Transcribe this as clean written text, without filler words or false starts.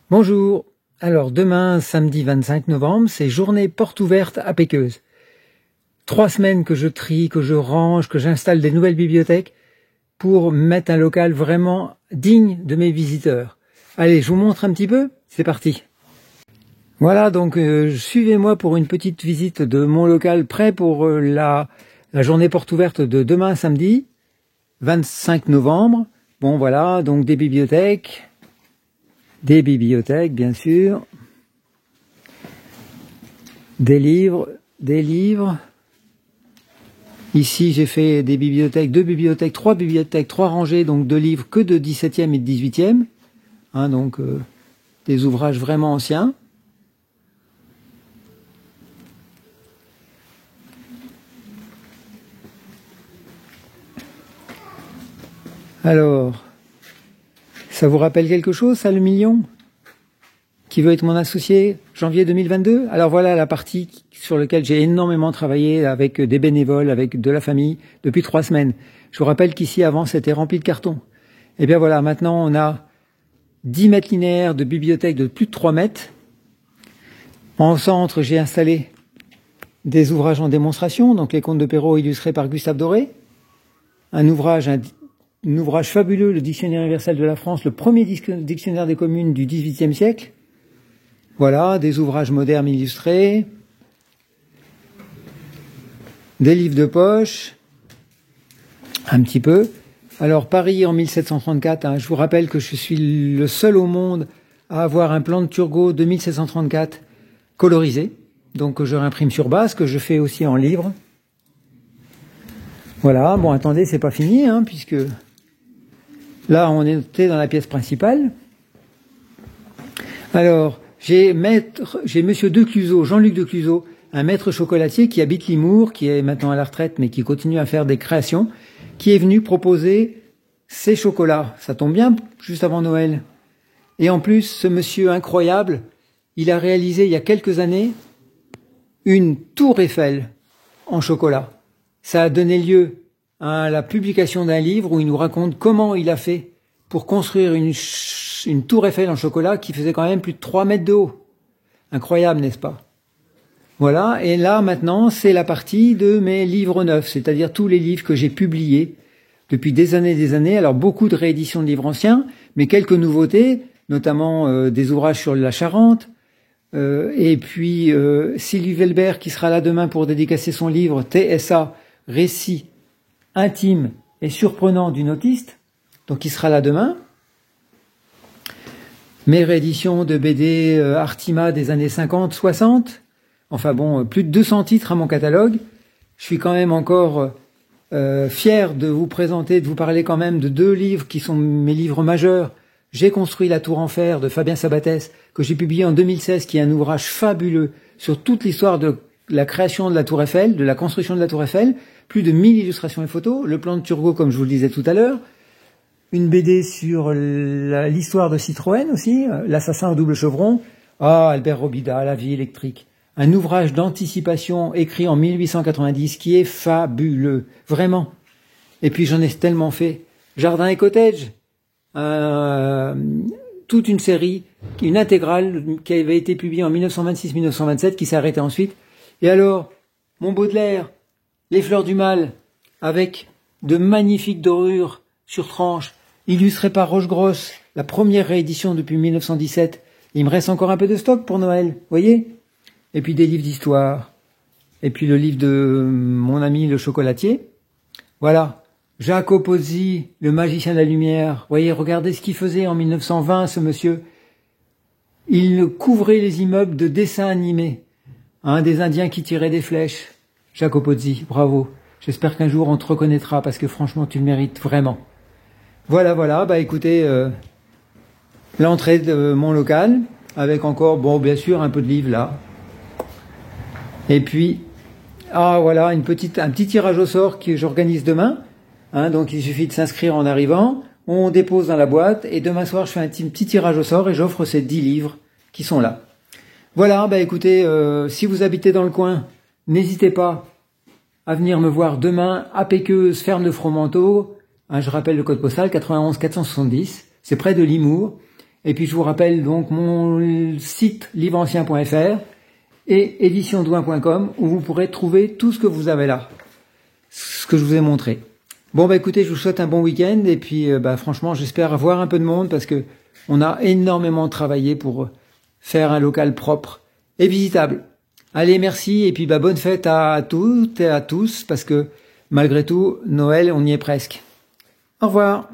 Bonjour. Alors demain, samedi 25 novembre, c'est journée porte ouverte à Péqueuze. 3 semaines que je trie, que je range, que j'installe des nouvelles bibliothèques pour mettre un local vraiment digne de mes visiteurs. Allez, je vous montre un petit peu. C'est parti. Voilà, donc suivez-moi pour une petite visite de mon local prêt pour la journée porte ouverte de demain, samedi 25 novembre. Bon voilà, donc des bibliothèques bien sûr, des livres. Ici j'ai fait des bibliothèques, 2 bibliothèques, 3 bibliothèques, 3 rangées, donc de livres que de 17e et de 18e, donc des ouvrages vraiment anciens. Alors, ça vous rappelle quelque chose, ça, le million? Qui veut être mon associé, janvier 2022? Alors voilà la partie sur laquelle j'ai énormément travaillé avec des bénévoles, avec de la famille, depuis 3 semaines. Je vous rappelle qu'ici, avant, c'était rempli de cartons. Et bien voilà, maintenant, on a 10 mètres linéaires de bibliothèque de plus de 3 mètres. En centre, j'ai installé des ouvrages en démonstration, donc les contes de Perrault illustrés par Gustave Doré. Un ouvrage fabuleux, le Dictionnaire universel de la France, le premier dictionnaire des communes du XVIIIe siècle. Voilà, des ouvrages modernes illustrés, des livres de poche, un petit peu. Alors, Paris en 1734, je vous rappelle que je suis le seul au monde à avoir un plan de Turgot de 1734 colorisé, donc que je réimprime sur base, que je fais aussi en livre. Voilà, bon attendez, c'est pas fini, puisque là on était dans la pièce principale. Alors, j'ai monsieur Decluseau, Jean-Luc Decluseau, un maître chocolatier qui habite Limours, qui est maintenant à la retraite, mais qui continue à faire des créations, qui est venu proposer ses chocolats. Ça tombe bien, juste avant Noël. Et en plus, ce monsieur incroyable, il a réalisé il y a quelques années une tour Eiffel en chocolat. Ça a donné lieu à la publication d'un livre où il nous raconte comment il a fait pour construire une tour Eiffel en chocolat qui faisait quand même plus de 3 mètres de haut. Incroyable, n'est-ce pas? Voilà, et là maintenant c'est la partie de mes livres neufs, c'est-à-dire tous les livres que j'ai publiés depuis des années, alors beaucoup de rééditions de livres anciens, mais quelques nouveautés, notamment des ouvrages sur la Charente, et puis Sylvie Velbert qui sera là demain pour dédicacer son livre TSA, récit intime et surprenant d'une autiste, donc il sera là demain. Mes rééditions de BD Artima des années 50, 60, enfin bon, plus de 200 titres à mon catalogue. Je suis quand même encore fier de vous présenter, de vous parler quand même de 2 livres qui sont mes livres majeurs. J'ai construit la tour en fer de Fabien Sabatès, que j'ai publié en 2016, qui est un ouvrage fabuleux sur toute l'histoire de la création de la tour Eiffel, de la construction de la tour Eiffel, plus de 1000 illustrations et photos, le plan de Turgot comme je vous le disais tout à l'heure, une BD sur l'histoire de Citroën aussi, L'assassin au double chevron, Albert Robida, La vie électrique, un ouvrage d'anticipation écrit en 1890 qui est fabuleux, vraiment. Et puis j'en ai tellement fait, Jardin et Cottage, toute une série, une intégrale qui avait été publiée en 1926-1927, qui s'est arrêtée ensuite. Et alors, mon Baudelaire, Les fleurs du mal, avec de magnifiques dorures sur tranche, illustrées par Rochegrosse, la première réédition depuis 1917. Il me reste encore un peu de stock pour Noël, voyez? Et puis des livres d'histoire. Et puis le livre de mon ami le chocolatier. Voilà. Jacopo Pozzi, le magicien de la lumière. Voyez, regardez ce qu'il faisait en 1920, ce monsieur. Il couvrait les immeubles de dessins animés. Des Indiens qui tiraient des flèches. Jacopo Pozzi, bravo. J'espère qu'un jour on te reconnaîtra parce que franchement tu le mérites vraiment. Voilà, bah écoutez, l'entrée de mon local, avec encore, bon bien sûr, un peu de livres là. Et puis, voilà, un petit tirage au sort que j'organise demain. Donc il suffit de s'inscrire en arrivant, on dépose dans la boîte, et demain soir je fais un petit tirage au sort et j'offre ces 10 livres qui sont là. Voilà, bah écoutez, si vous habitez dans le coin, n'hésitez pas à venir me voir demain à Péqueuze, ferme de Fromenteau. Je rappelle le code postal 91 470, c'est près de Limours. Et puis je vous rappelle donc mon site livreancien.fr et éditiondouin.com où vous pourrez trouver tout ce que vous avez là, ce que je vous ai montré. Bon bah écoutez, je vous souhaite un bon week-end et puis franchement j'espère avoir un peu de monde parce que on a énormément travaillé pour faire un local propre et visitable. Allez, merci et puis bonne fête à toutes et à tous parce que malgré tout, Noël, on y est presque. Au revoir.